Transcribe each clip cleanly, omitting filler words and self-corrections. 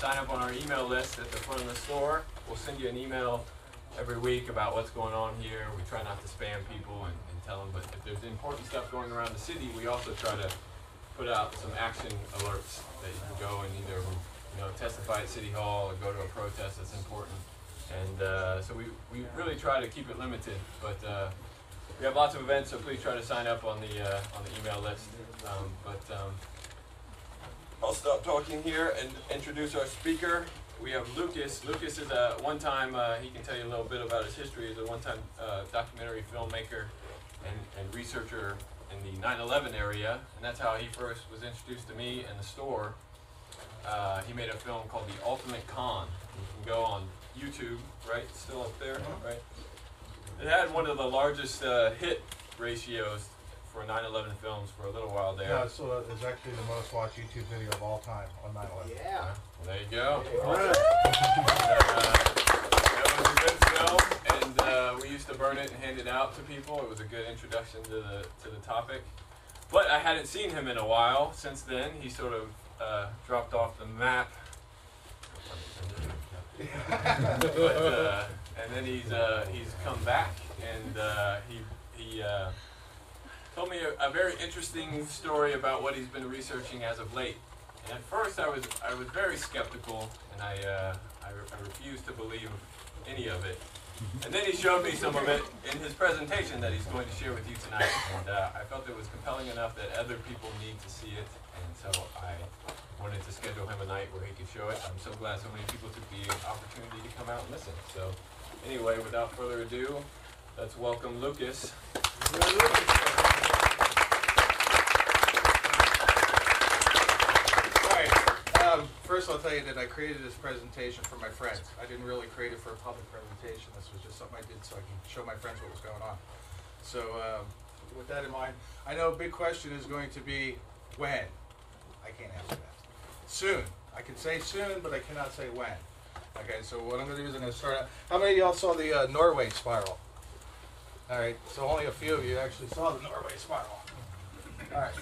sign up on our email list at the front of the store. We'll send you an email every week about what's going on here. We try not to spam people and tell them, but if there's important stuff going around the city, we also try to put out some action alerts that you can go and either testify at City Hall or go to a protest that's important. And so we really try to keep it limited, but we have lots of events, so please try to sign up on the email list. I'll stop talking here and introduce our speaker. We have Lucus. Lucas is a one-time, he can tell you a little bit about his history. He's a one-time documentary filmmaker and researcher in the 9/11 area, and that's how he first was introduced to me and the store. He made a film called The Ultimate Con. You can go on YouTube, right? It's still up there, right? It had one of the largest hit ratios for 9/11 films for a little while there. Yeah, so it's actually the most watched YouTube video of all time on 9/11. Yeah. Well, there you go. All right. That was a good film, and we used to burn it and hand it out to people. It was a good introduction to the topic. But I hadn't seen him in a while. Since then, he sort of dropped off the map. And then he's come back, and he told me a very interesting story about what he's been researching as of late. And at first I was very skeptical, and I refused to believe any of it. And then he showed me some of it in his presentation that he's going to share with you tonight. And I felt it was compelling enough that other people need to see it, and so I wanted to schedule him a night where he could show it. I'm so glad so many people took the opportunity to come out and listen. So anyway, without further ado, let's welcome Lucus. First, I'll tell you that I created this presentation for my friends. I didn't really create it for a public presentation. This was just something I did so I can show my friends what was going on. So with that in mind, I know a big question is going to be when. I can't answer that. Soon. I can say soon, but I cannot say when. Okay, so what I'm going to do is I'm going to start out. How many of y'all saw the Norway spiral? All right, so only a few of you actually saw the Norway spiral. All right.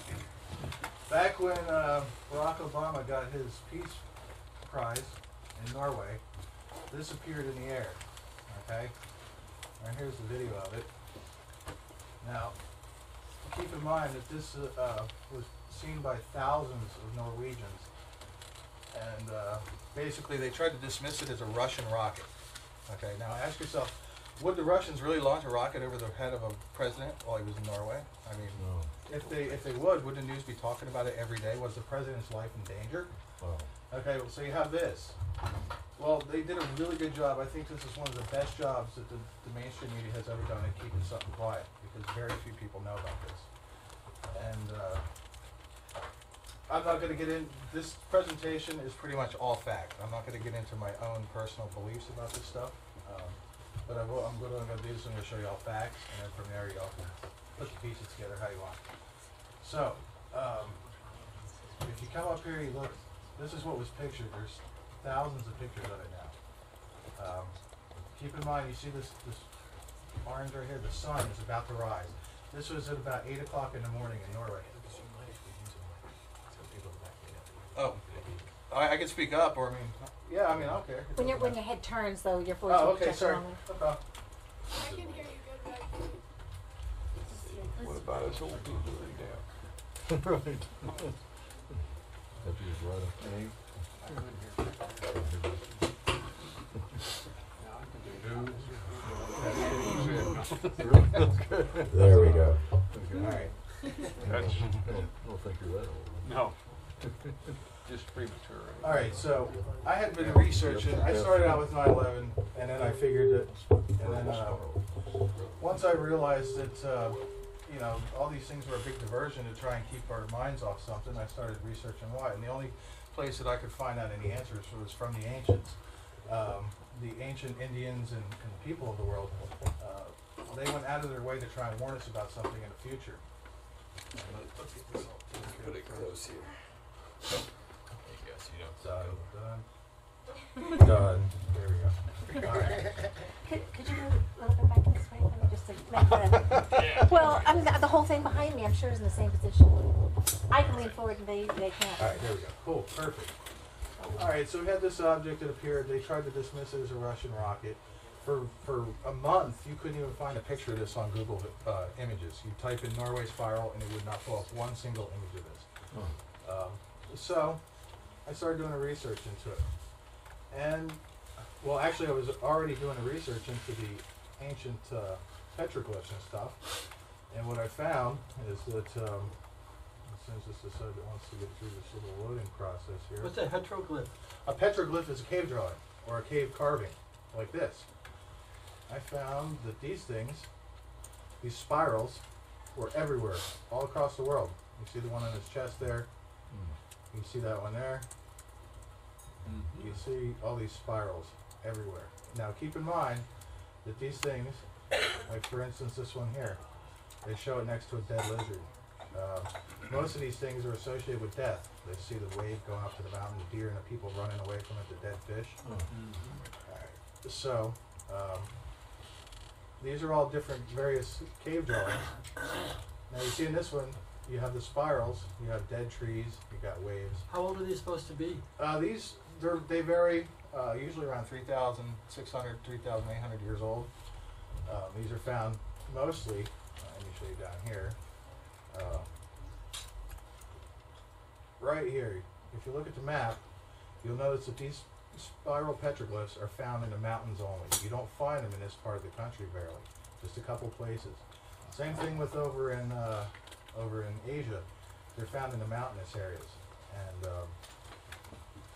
Back when Barack Obama got his Peace Prize in Norway, this appeared in the air, okay? And here's the video of it. Now, keep in mind that this was seen by thousands of Norwegians, and basically they tried to dismiss it as a Russian rocket. Okay, now ask yourself, would the Russians really launch a rocket over the head of a president while he was in Norway? I mean, no. If they would the news be talking about it every day? Was the president's life in danger? Oh. Okay, well, so you have this. Well, they did a really good job. I think this is one of the best jobs that the mainstream media has ever done in keeping something quiet, because very few people know about this. And I'm not going to get in. This presentation is pretty much all fact. I'm not going to get into my own personal beliefs about this stuff. But I'm going to do this. I'm going to show you all facts, and then from there y'all can put the pieces together how you want. So, if you come up here, you look. This is what was pictured. There's thousands of pictures of it now. Keep in mind, you see this orange right here. The sun is about to rise. This was at about 8 o'clock in the morning in Norway. Oh, I can speak up, or I mean, yeah, I mean, I don't care. When your head turns, though, your voice will okay, sorry. Okay. I can hear you good back here. What about us old people right now? Right. That is right up. There we go. All right. I don't think you're that old. No. Just premature. All right, so I had been researching. I started out with 9/11, and then I figured that, and then once I realized that, you know, all these things were a big diversion to try and keep our minds off something, I started researching why. And the only place that I could find out any answers was from the ancients. The ancient Indians and people of the world, they went out of their way to try and warn us about something in the future. Put it close here. Done. There we go. All right. Could you move a little bit back this way? Let me just to make the, well, I mean, the whole thing behind me, I'm sure, is in the same position. I can lean forward and they can't. All right, there we go. Cool, perfect. Alright, so we had this object that appeared. They tried to dismiss it as a Russian rocket. For a month, you couldn't even find a picture of this on Google Images. You type in Norway spiral and it would not pull up one single image of this. So I started doing a research into it. And, well, actually I was already doing a research into the ancient petroglyphs and stuff. And what I found is that, since this decided it wants to get through this little loading process here. What's a heteroglyph? A petroglyph is a cave drawing, or a cave carving, like this. I found that these things, these spirals, were everywhere, all across the world. You see the one on his chest there? You see that one there? You see all these spirals everywhere. Now keep in mind that these things, like for instance this one here, they show it next to a dead lizard. Most of these things are associated with death. They see the wave going up to the mountain, the deer and the people running away from it, the dead fish. Alright, so these are all different various cave drawings. Now you see in this one, you have the spirals, you have dead trees, you got waves. How old are these supposed to be? They vary, usually around 3,600, 3,800 years old. These are found mostly, let me show you down here, right here. If you look at the map, you'll notice that these spiral petroglyphs are found in the mountains only. You don't find them in this part of the country barely, just a couple places. Same thing with over in Asia. They're found in the mountainous areas. And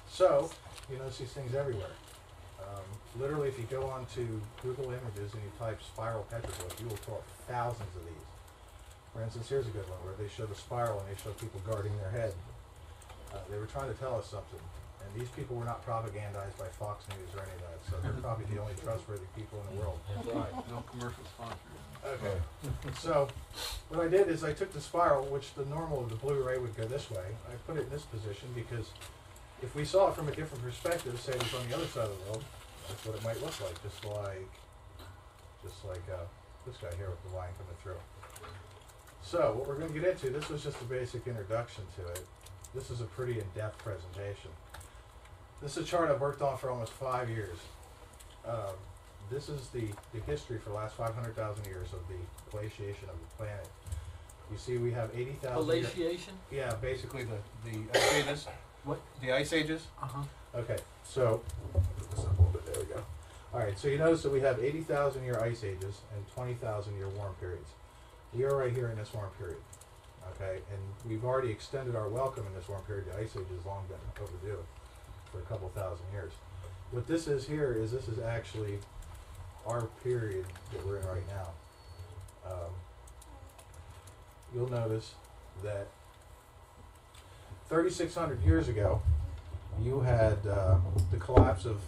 so, you notice these things everywhere. Literally, if you go onto Google Images and you type spiral petroglyph, you will pull up thousands of these. For instance, here's a good one where they show the spiral and they show people guarding their head. They were trying to tell us something. And these people were not propagandized by Fox News or any of that, so they're probably the only trustworthy people in the world. Right, no commercial sponsor. Okay. So, what I did is I took the spiral, which the normal of the Blu-ray would go this way. I put it in this position because if we saw it from a different perspective, say it was on the other side of the world, that's what it might look like, just like this guy here with the line coming through. So, what we're going to get into, this was just a basic introduction to it. This is a pretty in-depth presentation. This is a chart I've worked on for almost 5 years. This is the history for the last 500,000 years of the glaciation of the planet. You see we have 80,000 Glaciation? Yeah, basically the ice ages. What? The ice ages? Uh-huh. Okay, so, put this up a little bit, there we go. Alright, so you notice that we have 80,000 year ice ages and 20,000 year warm periods. We are right here in this warm period. Okay, and we've already extended our welcome in this warm period. The ice age has long been overdue for a couple thousand years. What this is here is this is actually our period that we're in right now. You'll notice that 3,600 years ago, you had the collapse of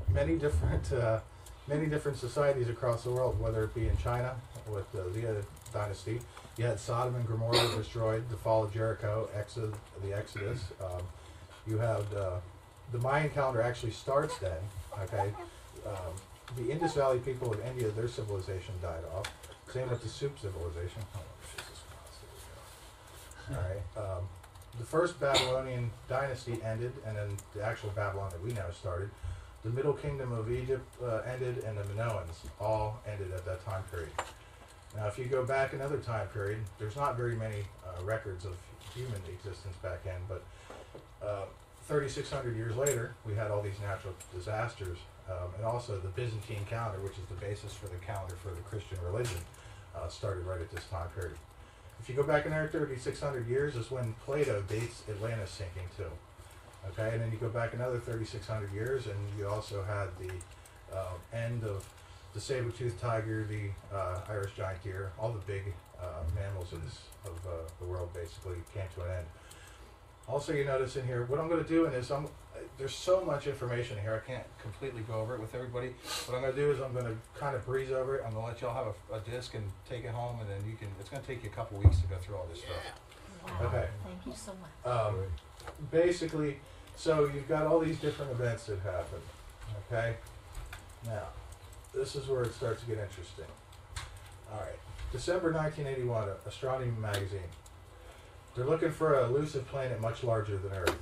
many different societies across the world, whether it be in China with the Liu dynasty. You had Sodom and Gomorrah destroyed, the fall of Jericho, the Exodus. You have the Mayan calendar actually starts then. Okay, the Indus Valley people of India, their civilization died off. Same with the Soup civilization. All right. The first Babylonian dynasty ended, and then the actual Babylon that we know started. The Middle Kingdom of Egypt ended, and the Minoans all ended at that time period. Now, if you go back another time period, there's not very many records of human existence back then, but 3,600 years later, we had all these natural disasters, and also the Byzantine calendar, which is the basis for the calendar for the Christian religion, started right at this time period. If you go back another 3,600 years is when Plato dates Atlantis sinking too. Okay, and then you go back another 3,600 years, and you also had the end of the saber-toothed tiger, the Irish giant deer, all the big mammals of the world basically came to an end. Also, you notice in here, what I'm going to do in this, there's so much information here, I can't completely go over it with everybody. What I'm going to do is I'm going to kind of breeze over it. I'm going to let y'all have a disc and take it home, and then you can, it's going to take you a couple weeks to go through all this stuff. Wow. Okay. Thank you so much. Basically, so you've got all these different events that happen, okay? Now, this is where it starts to get interesting. All right, December 1981, Astronomy magazine. They're looking for a elusive planet much larger than Earth.